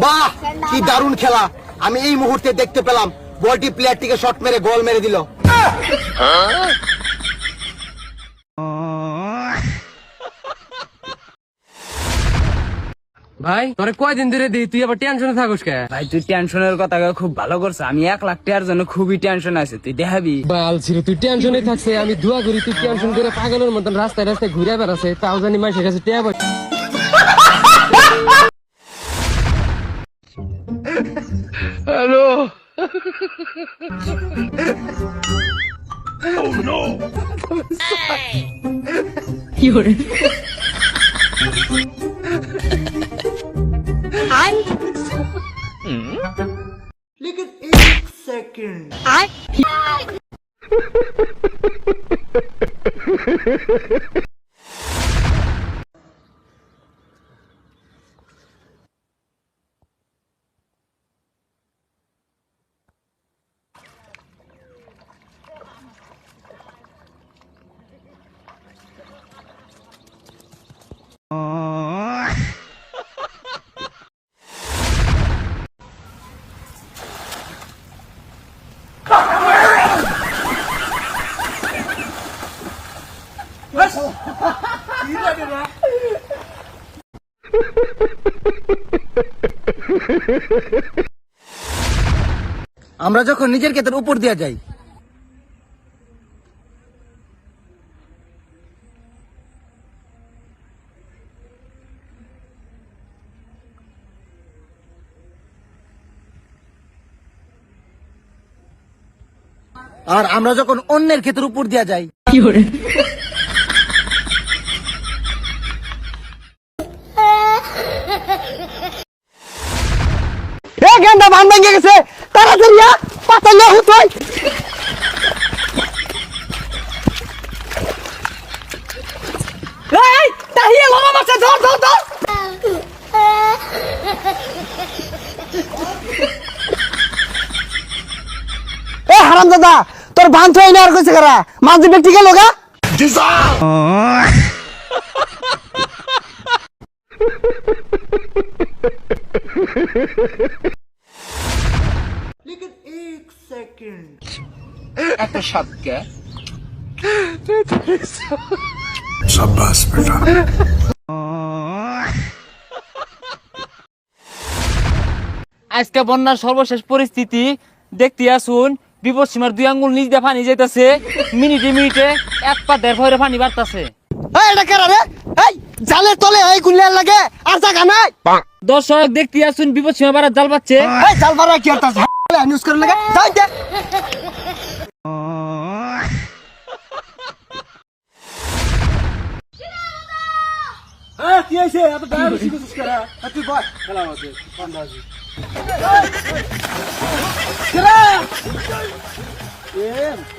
বাহ, কি দারুণ খেলা! আমি এই মুহূর্তে দেখতে পেলাম বলটি প্লেয়ারটিকে শট মেরে গোল মেরে দিল। ভাই তোরে কয়দিন ধরে দিই, তুই আবার টেনশনে থাকুস কে? ভাই তুই টেনশনের কথা খুব ভালো করছ। আমি 1 লাখ টাকার জন্য খুবই টেনশন আছে, তুই দেখাবি। বাল ছিল, তুই টেনশনে থাকছে, আমি দোয়া করি তুই টেনশন করে পাগলের মতন রাস্তায় রাস্তায় ঘুরে বেড়াছে, তাও জানি মাসের কাছে টেয়া পাই। হ্যালো। কি করে? लेकिन 1 सेकंड আমরা যখন নিজের ক্ষেতের উপর দিয়ে যাই, আর আমরা যখন অন্যের ক্ষেতের উপর দিয়ে যাই, কি করে? গেন্দা বান ভেঙে গেছে, তাড়াতাড়ি পাতা না হতোই। এই তাহিয়া লামা মারছে, ধর ধর ধর। এ হারামজাদা, তোর বান থই না আর কইছে কারা? মাঝে ব্যক্তি গেল গা। लेकिन 1 सेकंड একটা শটকে शाबाश बेटा। আজকে বন্যার সর্বশেষ পরিস্থিতি দেখতে আসুন। বিপদ সীমার 2 আঙ্গুল নিচ দিয়ে পানি যাইতেছে, মিনিটে মিনিটে 1 পা 1.5 ভরে পানি বাড়তাছে। এই এটা কারা রে? এই জালের তলে এই গুলিয়ার লাগে আর জায়গা নাই। দর্শক দেখতে আসুন, বিপদ সীমা বাড়ার জাল পাচ্ছে। এই জাল বাড়া কি হতাছে? নিউজ করে লাগে যাই দে। কি হইছে? এত গায়ে শিখছিস করা? তুই বল খেলা আছে বন্ধ আছে। খেলা এ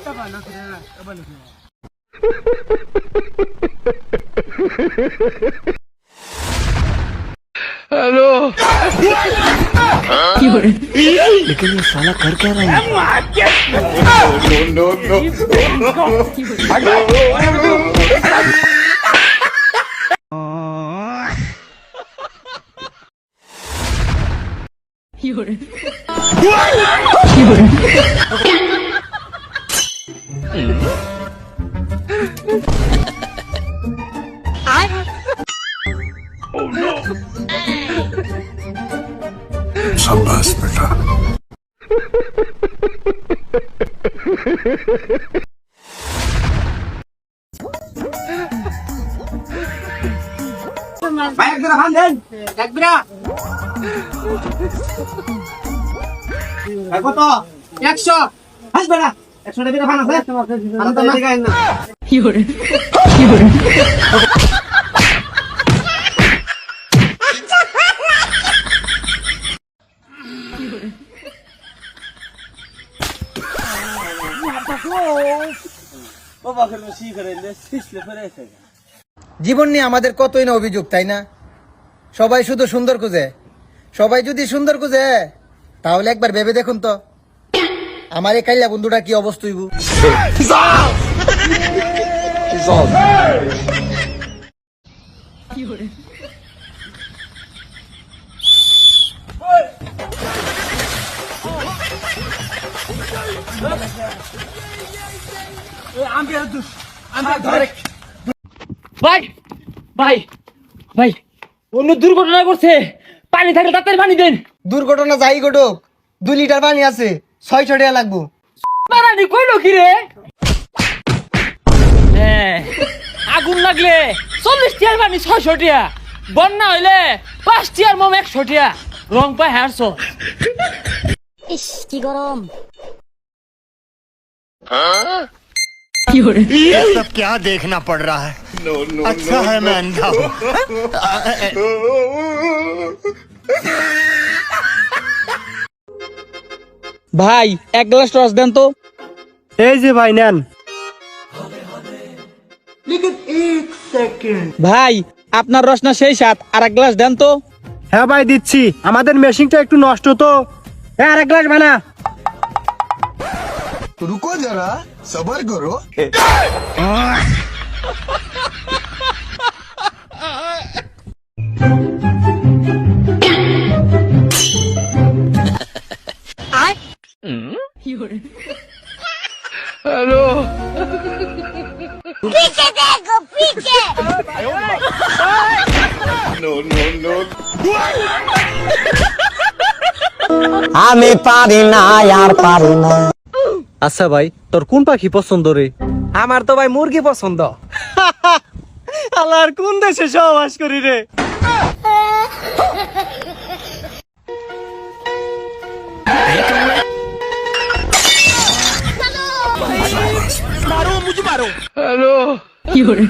তবা না খেলা তবা না খেলা। हेलो। কি করে? लेकिन ये साला कर क्या रहा है? नो नो কি করে? কি করে? शाबाश बेटा। ভাই একদম হান দেন একবিরা কত 100 হাসবে না 100 টাকা ফান আছে আমি তো না গায় না। কি করে? কি করে? জীবন নিয়ে আমাদের কতই না অভিযোগ, তাই না? সবাই শুধু সুন্দর খুঁজে। সবাই যদি সুন্দর খুঁজে তাহলে একবার ভেবে দেখুন তো আমার এই কাইলা বন্ধুটা কি অবস্থা হইব। কি করে? ভাই ভাই ভাই অন্য দুর্ঘটনা করছে, পানি থাকলে তাড়াতাড়ি পানি দেন। দুর্ঘটনা যাই ঘটুক 2 লিটার পানি আছে, 600 টাকা লাগবো। পানি কইলো কি রে? হ্যাঁ, আগুন লাগলে 40 টিয়ার পানি 600 টিয়া, বন্যা হইলে 5 টিয়ার মম 100 টিয়া, রং পায় হারছো। ইস কি গরম। ये सब क्या देखना पड़ रहा है? अच्छा है मैं अंधा हूँ। ভাই এক গ্লাস রস দেন তো। এই যে ভাই নেন। ভাই আপনার রস না সেই সাথ, আর এক গ্লাস দেন তো। হ্যাঁ ভাই দিচ্ছি, আমাদের মেশিনটা একটু নষ্ট তো। হ্যাঁ আর এক গ্লাস বানা। रुको जरा सबर करो। আমি পারি না আর পারি না। আচ্ছা ভাই, তোর কোন পাখি পছন্দ রে? আমার তো ভাই মুরগি পছন্দ। আল্লাহর কোন দেশে সহবাস করি রে? কি hore